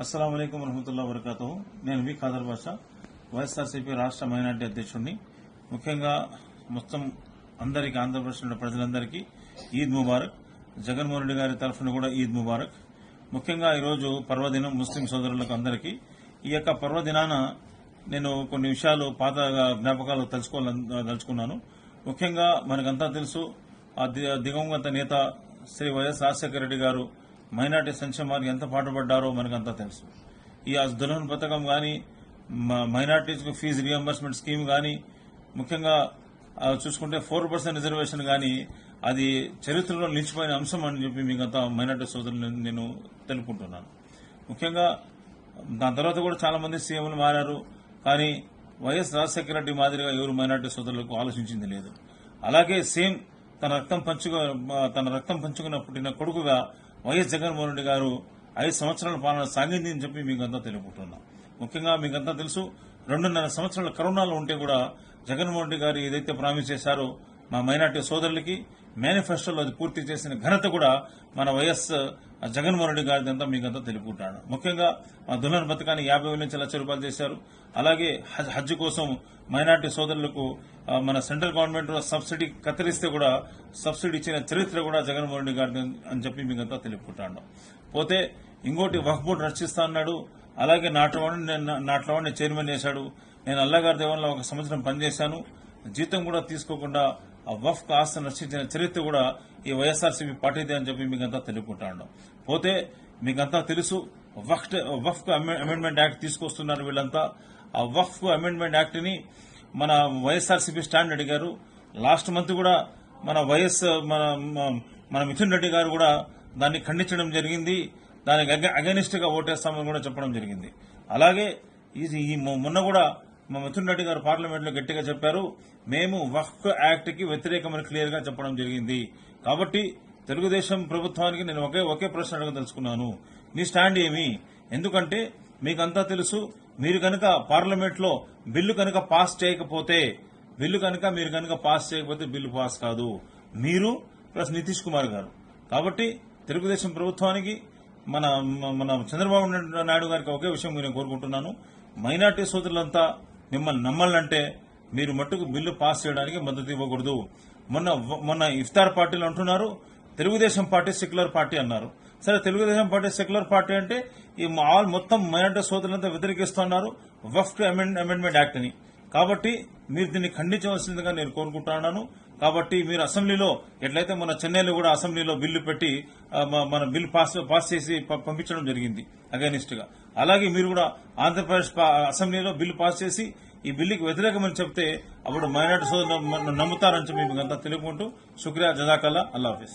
అస్సలాము అలైకుం వరహమతుల్లాహి వబరకాతుహు. నేను వి ఖాదర్ బాషా, వైఎస్ఆర్సీపీ రాష్ట్ర మైనార్టీ అధ్యక్షుడిని. ముఖ్యంగా మొత్తం అందరికీ, ఆంధ్రప్రదేశ్లో ప్రజలందరికీ ఈద్ ముబారక్. జగన్మోహన్ రెడ్డి గారి తరఫున కూడా ఈద్ ముబారక్. ముఖ్యంగా ఈరోజు పర్వదినం ముస్లిం సోదరులకు అందరికీ. ఈ యొక్క పర్వదినాన నేను కొన్ని విషయాలు, పాత జ్ఞాపకాలు తలుచుకున్నాను. ముఖ్యంగా మనకంతా తెలుసు, ఆ దివంగత నేత శ్రీ వైఎస్ రాజశేఖర రెడ్డి గారు మైనార్టీ సంక్షేమానికి ఎంత పాటుపడ్డారో మనకంతా తెలుసు. ఈ దుల్హన్ పథకం కానీ, మైనార్టీస్కు ఫీజు రియంబర్స్మెంట్ స్కీమ్ కానీ, ముఖ్యంగా చూసుకుంటే 4% రిజర్వేషన్ కానీ, అది చరిత్రలో నిలిచిపోయిన అంశం అని చెప్పి మీకంతా మైనార్టీ సోదరులు నేను తెలుపుకుంటున్నాను. ముఖ్యంగా దాని తర్వాత కూడా చాలా మంది సీఎంలు మారారు, కానీ వైఎస్ రాజశేఖర రెడ్డి మాదిరిగా ఎవరు మైనార్టీ సోదరులకు ఆలోచించింది లేదు. అలాగే సేమ్ తన రక్తం పంచుకున్న పుట్టిన కొడుకుగా వైఎస్ జగన్మోహన్ రెడ్డి గారు 5 సంవత్సరాల పాలన సాగింది అని చెప్పి మీకంతా తెలుపుకుంటున్నాం. ముఖ్యంగా మీకంతా తెలుసు, 2.5 సంవత్సరాల కరోనాలో ఉంటే కూడా జగన్మోహన్ రెడ్డి గారు ఏదైతే ప్రామిస్ చేశారో మా మైనార్టీ సోదరులకి, మేనిఫెస్టోలో అది పూర్తి చేసిన ఘనత కూడా మన వైఎస్ జగన్మోహన్ రెడ్డి గారి అంతా మీకంతా తెలుపుకుంటాడు. ముఖ్యంగా మా దుల్హన్ పథకాన్ని 50,000 నుంచి ₹1,00,000 చేశారు. అలాగే హజ్ కోసం మైనార్టీ సోదరులకు మన సెంట్రల్ గవర్నమెంట్ సబ్సిడీ కత్తిరిస్తే కూడా సబ్సిడీ ఇచ్చిన చరిత్ర కూడా జగన్మోహన్ రెడ్డి గారి అని చెప్పి మీకంతా తెలుపుకుంటాడు. పోతే ఇంకోటి వక్ఫ్ బోర్డు రచిస్తా అన్నాడు. అలాగే నాట్లవాడిని చైర్మన్ చేశాడు. నేను అల్లాగారి దేవంలో 1 సంవత్సరం పనిచేశాను. జీతం కూడా తీసుకోకుండా ఆ వక్ఫ్ ఆస్తిని రక్షించిన చరిత్ర కూడా ఈ వైఎస్ఆర్సీపీ పార్టీదే అని చెప్పి మీకంతా తెలుపుకుంటాడు. పోతే మీకంతా తెలుసు, వక్ఫ్ అమెండ్మెంట్ యాక్ట్ తీసుకొస్తున్నారు వీళ్ళంతా. ఆ వక్ఫ్ అమెండ్మెంట్ యాక్ట్ ని మన వైఎస్ఆర్సీపీ స్టాండ్ అడిగారు. లాస్ట్ మంత్ కూడా మన మన మిథున్ రెడ్డి గారు కూడా దాన్ని ఖండించడం జరిగింది. దానికి అగైనిస్ట్ గా ఓటేస్తామని కూడా చెప్పడం జరిగింది. అలాగే మొన్న కూడా మా మిథున్ రెడ్డి గారు పార్లమెంట్ లో గట్టిగా చెప్పారు, మేము వక్ఫ్ యాక్ట్ కి వ్యతిరేకమని క్లియర్ గా చెప్పడం జరిగింది. కాబట్టి తెలుగుదేశం ప్రభుత్వానికి నేను ఒకే ప్రశ్న అడగదలుచుకున్నాను, నీ స్టాండ్ ఏమి? ఎందుకంటే మీకంతా తెలుసు, మీరు కనుక పార్లమెంట్ లో బిల్లు కనుక పాస్ చేయకపోతే బిల్లు పాస్ కాదు, మీరు ప్లస్ నితీష్ కుమార్ గారు. కాబట్టి తెలుగుదేశం ప్రభుత్వానికి, మన చంద్రబాబు నాయుడు గారికి ఒకే విషయం నేను కోరుకుంటున్నాను, మైనార్టీ సోదరులంతా మిమ్మల్ని నమ్మాలంటే మీరు మట్టుకు బిల్లు పాస్ చేయడానికి మద్దతు ఇవ్వకూడదు. మొన్న ఇఫ్తార్ పార్టీలు అంటున్నారు తెలుగుదేశం పార్టీ సెక్యులర్ పార్టీ అన్నారు. సరే, తెలుగుదేశం పార్టీ సెక్యులర్ పార్టీ అంటే ఈ మొత్తం మైనార్టీ సోదరులంతా వ్యతిరేకిస్తున్నారు వక్ఫ్ అమెండ్మెంట్ యాక్ట్ ని. కాబట్టి మీరు దీన్ని ఖండించవలసిందిగా నేను కోరుకుంటున్నాను. కాబట్టి మీరు అసెంబ్లీలో ఎట్లయితే మన చెన్నైలో కూడా అసెంబ్లీలో బిల్లు పెట్టి మన బిల్లు పాస్ చేసి పంపించడం జరిగింది అగైనిస్ట్ గా, అలాగే మీరు కూడా ఆంధ్రప్రదేశ్ అసెంబ్లీలో బిల్లు పాస్ చేసి ఈ బిల్లుకి వ్యతిరేకమని చెప్తే అప్పుడు మైనార్టీ సోదరులు నమ్ముతారని చెప్పి మీకు అంతా తెలుపుకుంటూ శుక్రియా, జజాకల్లా, అల్లా హాఫీజ్.